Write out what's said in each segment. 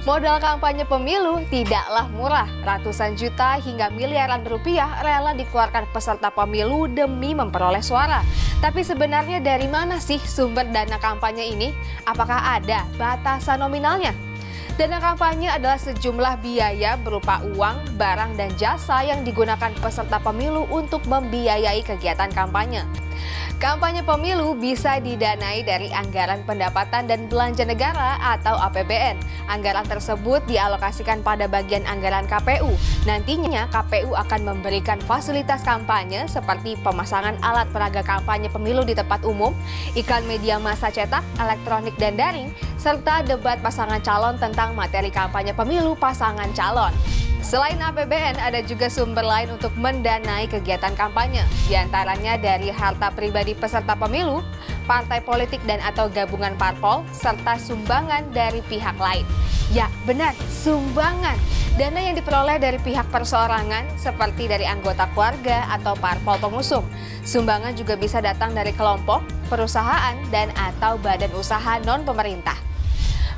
Modal kampanye pemilu tidaklah murah. Ratusan juta hingga miliaran rupiah rela dikeluarkan peserta pemilu demi memperoleh suara. Tapi sebenarnya dari mana sih sumber dana kampanye ini? Apakah ada batasan nominalnya? Dana kampanye adalah sejumlah biaya berupa uang, barang, dan jasa yang digunakan peserta pemilu untuk membiayai kegiatan kampanye. Kampanye pemilu bisa didanai dari anggaran pendapatan dan belanja negara atau APBN. Anggaran tersebut dialokasikan pada bagian anggaran KPU. Nantinya KPU akan memberikan fasilitas kampanye seperti pemasangan alat peraga kampanye pemilu di tempat umum, iklan media massa cetak, elektronik dan daring, serta debat pasangan calon tentang materi kampanye pemilu pasangan calon. Selain APBN, ada juga sumber lain untuk mendanai kegiatan kampanye. Di antaranya dari harta pribadi peserta pemilu, partai politik dan atau gabungan parpol, serta sumbangan dari pihak lain. Ya, benar, sumbangan. Dana yang diperoleh dari pihak perseorangan seperti dari anggota keluarga atau parpol pengusung. Sumbangan juga bisa datang dari kelompok, perusahaan, dan atau badan usaha non-pemerintah.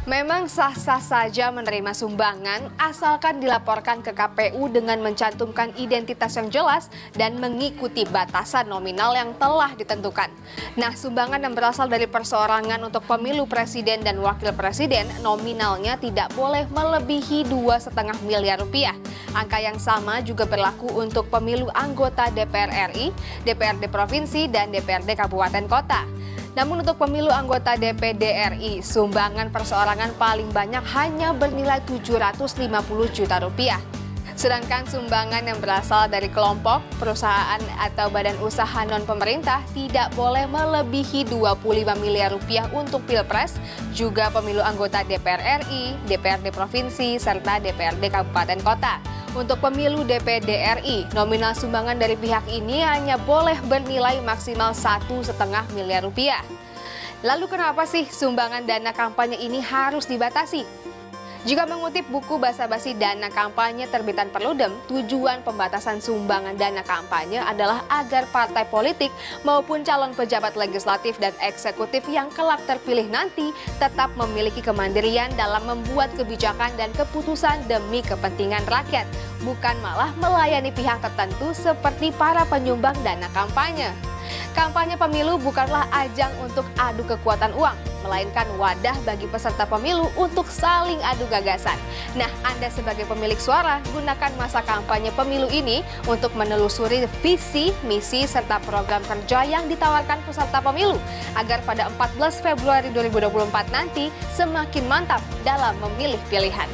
Memang sah-sah saja menerima sumbangan asalkan dilaporkan ke KPU dengan mencantumkan identitas yang jelas dan mengikuti batasan nominal yang telah ditentukan. Nah, sumbangan yang berasal dari perseorangan untuk pemilu presiden dan wakil presiden nominalnya tidak boleh melebihi 2,5 miliar rupiah. Angka yang sama juga berlaku untuk pemilu anggota DPR RI, DPRD Provinsi, dan DPRD Kabupaten Kota. Namun untuk pemilu anggota DPD RI, sumbangan perseorangan paling banyak hanya bernilai 750 juta rupiah. Sedangkan sumbangan yang berasal dari kelompok, perusahaan atau badan usaha non-pemerintah tidak boleh melebihi 25 miliar rupiah untuk Pilpres, juga pemilu anggota DPR RI, DPRD Provinsi, serta DPRD Kabupaten Kota. Untuk pemilu DPD RI, nominal sumbangan dari pihak ini hanya boleh bernilai maksimal 1,5 miliar rupiah. Lalu kenapa sih sumbangan dana kampanye ini harus dibatasi? Jika mengutip buku Basa-basi Dana Kampanye terbitan Perludem, tujuan pembatasan sumbangan dana kampanye adalah agar partai politik maupun calon pejabat legislatif dan eksekutif yang kelak terpilih nanti tetap memiliki kemandirian dalam membuat kebijakan dan keputusan demi kepentingan rakyat, bukan malah melayani pihak tertentu seperti para penyumbang dana kampanye. Kampanye pemilu bukanlah ajang untuk adu kekuatan uang, melainkan wadah bagi peserta pemilu untuk saling adu gagasan. Nah, Anda sebagai pemilik suara, gunakan masa kampanye pemilu ini untuk menelusuri visi, misi, serta program kerja yang ditawarkan peserta pemilu, agar pada 14 Februari 2024 nanti semakin mantap dalam memilih pilihan.